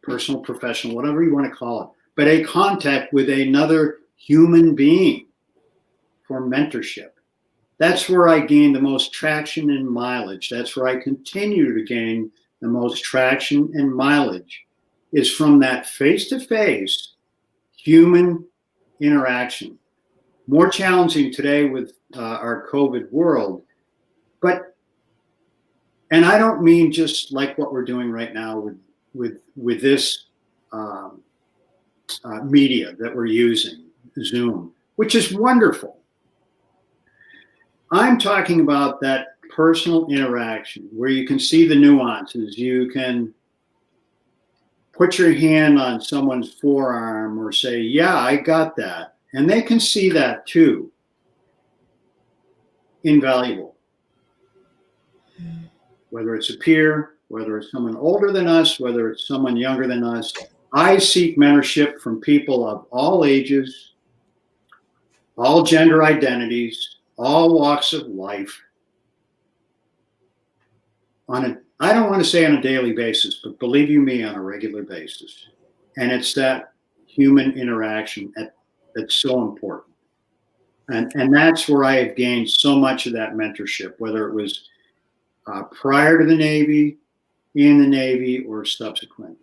S2: personal, professional, whatever you want to call it, but a contact with another human being for mentorship. That's where I gain the most traction and mileage. That's where I continue to gain the most traction and mileage, is from that face-to-face human interaction. More challenging today with our COVID world, and I don't mean just like what we're doing right now with this media that we're using, Zoom, which is wonderful. I'm talking about that personal interaction where you can see the nuances. You can put your hand on someone's forearm or say, yeah, I got that. And they can see that too. Invaluable. Whether it's a peer, whether it's someone older than us, whether it's someone younger than us, I seek mentorship from people of all ages, all gender identities, all walks of life. I don't want to say on a daily basis, but believe you me, on a regular basis. And it's that human interaction that's so important. And that's where I have gained so much of that mentorship, whether it was prior to the Navy, in the Navy, or subsequent.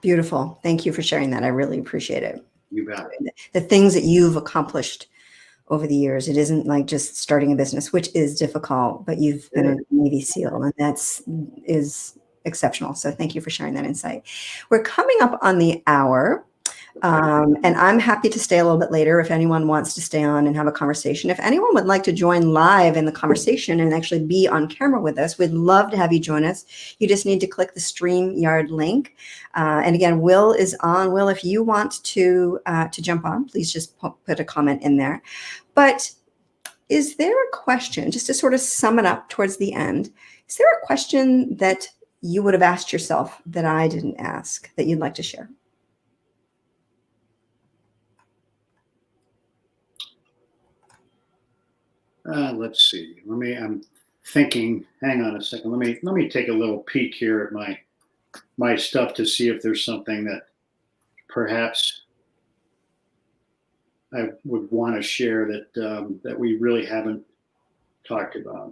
S1: Beautiful. Thank you for sharing that. I really appreciate it.
S2: You bet.
S1: The things that you've accomplished over the years. It isn't like just starting a business, which is difficult, but you've been a Navy SEAL, and is exceptional. So thank you for sharing that insight. We're coming up on the hour. And I'm happy to stay a little bit later if anyone wants to stay on and have a conversation. If anyone would like to join live in the conversation and actually be on camera with us, we'd love to have you join us. You just need to click the StreamYard link. And again, Will is on. Will, if you want to jump on, please just put a comment in there. But is there a question, just to sort of sum it up towards the end, is there a question that you would have asked yourself that I didn't ask that you'd like to share?
S2: Let's see. I'm thinking. Hang on a second. Let me take a little peek here at my stuff to see if there's something that perhaps I would want to share that we really haven't talked about.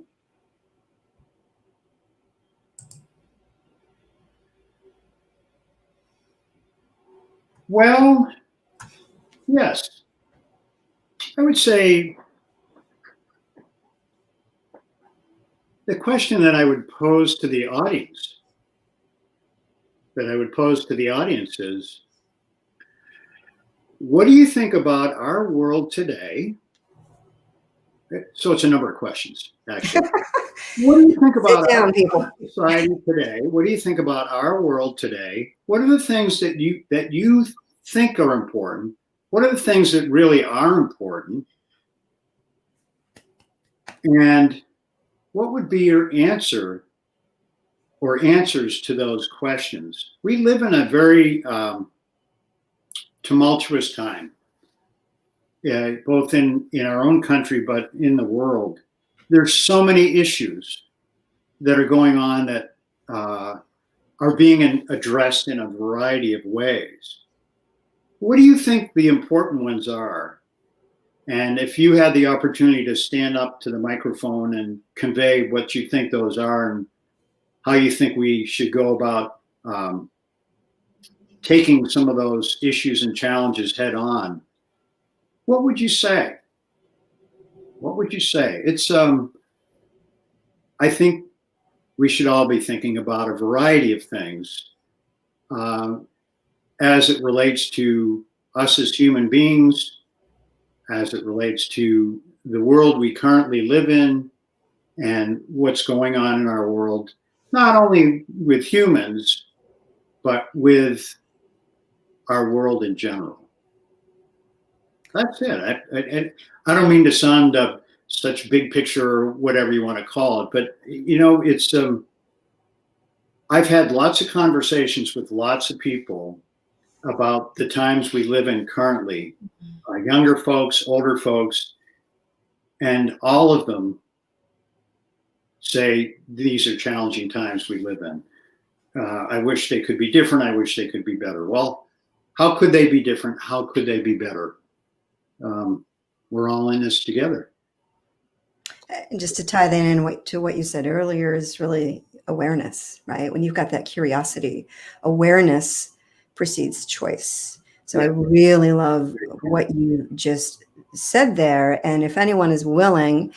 S2: Well, yes, I would say the question that I would pose to the audience, is, what do you think about our world today? So it's a number of questions, actually. What do you think about our society today? What do you think about our world today? What are the things that you think are important? What are the things that really are important? And what would be your answer or answers to those questions? We live in a very tumultuous time, both in our own country, but in the world. There's so many issues that are going on that are being addressed in a variety of ways. What do you think the important ones are? And if you had the opportunity to stand up to the microphone and convey what you think those are and how you think we should go about taking some of those issues and challenges head on, what would you say? What would you say? It's, I think we should all be thinking about a variety of things as it relates to us as human beings, as it relates to the world we currently live in, and what's going on in our world, not only with humans, but with our world in general. That's it. I don't mean to sound such big picture or whatever you want to call it, but it's I've had lots of conversations with lots of people about the times we live in currently, younger folks, older folks, and all of them say these are challenging times we live in. I wish they could be different. I wish they could be better. Well, how could they be different? How could they be better? We're all in this together.
S1: And just to tie that in to what you said earlier is really awareness, right? When you've got that curiosity, awareness precedes choice. So I really love what you just said there. And if anyone is willing,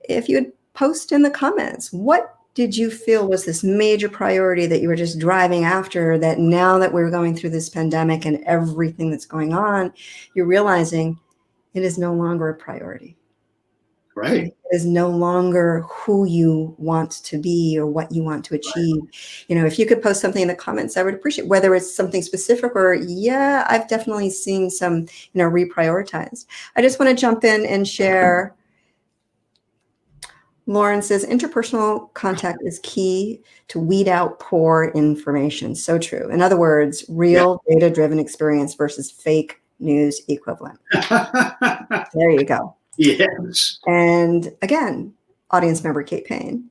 S1: if you would post in the comments, what did you feel was this major priority that you were just driving after, that now that we're going through this pandemic and everything that's going on, you're realizing it is no longer a priority.
S2: Right.
S1: It is no longer who you want to be or what you want to achieve. Right. If you could post something in the comments, I would appreciate, whether it's something specific or, I've definitely seen some, reprioritized. I just want to jump in and share. Lauren says, interpersonal contact is key to weed out poor information. So true. In other words, real data-driven experience versus fake news equivalent. There you go.
S2: Yes.
S1: And again, audience member Kate Payne.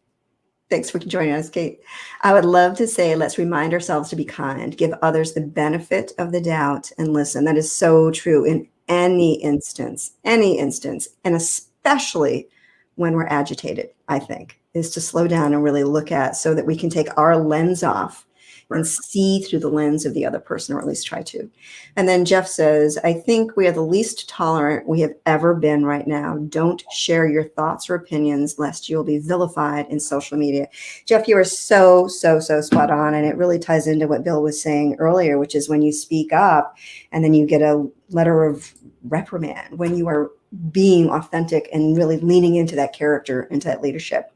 S1: Thanks for joining us, Kate. I would love to say, let's remind ourselves to be kind, give others the benefit of the doubt, and listen. That is so true in any instance, and especially when we're agitated, I think, is to slow down and really look at, so that we can take our lens off and see through the lens of the other person, or at least try to. And then Jeff says, I think we are the least tolerant we have ever been right now. Don't share your thoughts or opinions lest you'll be vilified in social media. Jeff, you are so spot on. And it really ties into what Bill was saying earlier, which is when you speak up and then you get a letter of reprimand, when you are being authentic and really leaning into that character, into that leadership.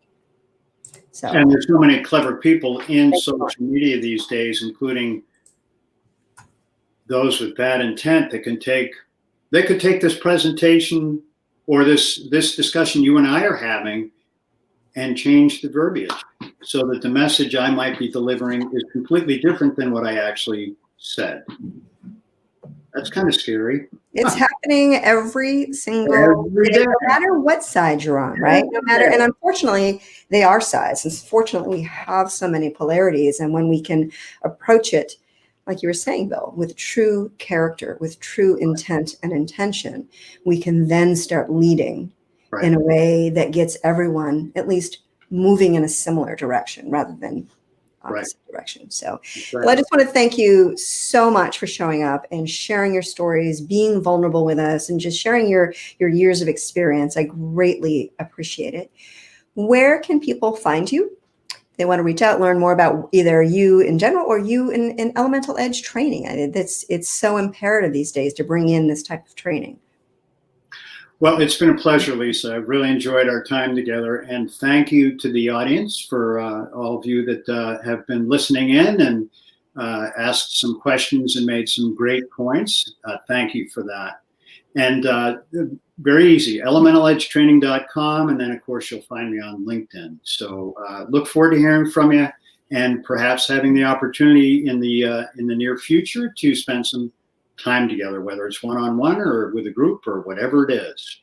S1: So.
S2: And there's so many clever people in social media these days, including those with bad intent, that could take this presentation or this discussion you and I are having and change the verbiage so that the message I might be delivering is completely different than what I actually said. That's kind of scary.
S1: It's happening every single day, no matter what side you're on, right? No matter, and unfortunately, they are sides. And fortunately, we have so many polarities. And when we can approach it, like you were saying, Bill, with true character, with true intent and intention, we can then start leading in a way that gets everyone at least moving in a similar direction rather than opposite direction. So well, I just want to thank you so much for showing up and sharing your stories, being vulnerable with us, and just sharing your years of experience. I greatly appreciate it. Where can people find you? They want to reach out, learn more about either you in general or you in Elemental Edge training. It's so imperative these days to bring in this type of training.
S2: Well, it's been a pleasure, Lisa. I've really enjoyed our time together. And thank you to the audience for all of you that have been listening in and asked some questions and made some great points. Thank you for that. And very easy, elementaledgetraining.com. And then, of course, you'll find me on LinkedIn. So look forward to hearing from you and perhaps having the opportunity in the near future to spend some time together, whether it's one-on-one or with a group or whatever it is.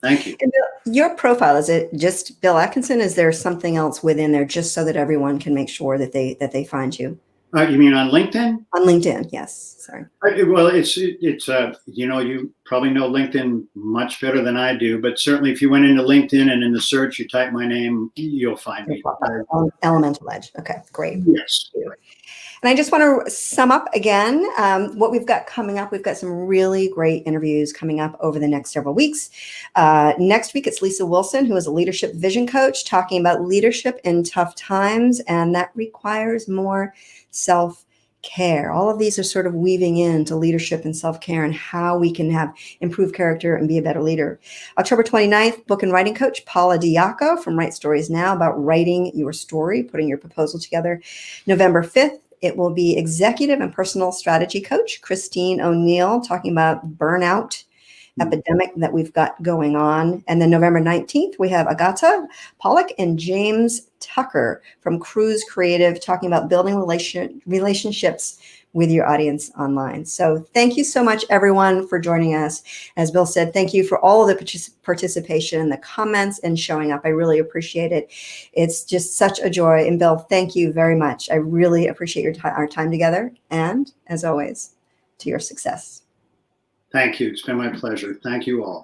S2: Thank you.
S1: And Bill, your profile, is it just Bill Atkinson? Is there something else within there just so that everyone can make sure that they find you?
S2: You mean on LinkedIn?
S1: On LinkedIn, yes. Sorry.
S2: Well, it's probably know LinkedIn much better than I do, but certainly if you went into LinkedIn and in the search, you type my name, you'll find me.
S1: Elemental Edge. Okay, great.
S2: Yes.
S1: And I just want to sum up again what we've got coming up. We've got some really great interviews coming up over the next several weeks. Next week, it's Lisa Wilson, who is a leadership vision coach, talking about leadership in tough times, and that requires more self-care. All of these are sort of weaving into leadership and self-care and how we can have improved character and be a better leader. October 29th, book and writing coach Paula Diaco from Write Stories Now about writing your story, putting your proposal together. November 5th, it will be executive and personal strategy coach Christine O'Neill talking about burnout epidemic that we've got going on. And then November 19th, we have Agata Pollock and James Tucker from Cruise Creative talking about building relationships with your audience online. So thank you so much, everyone, for joining us. As Bill said, thank you for all of the participation, the comments, and showing up. I really appreciate it. It's just such a joy. And Bill, thank you very much. I really appreciate our time together. And as always, to your success.
S2: Thank you. It's been my pleasure. Thank you all.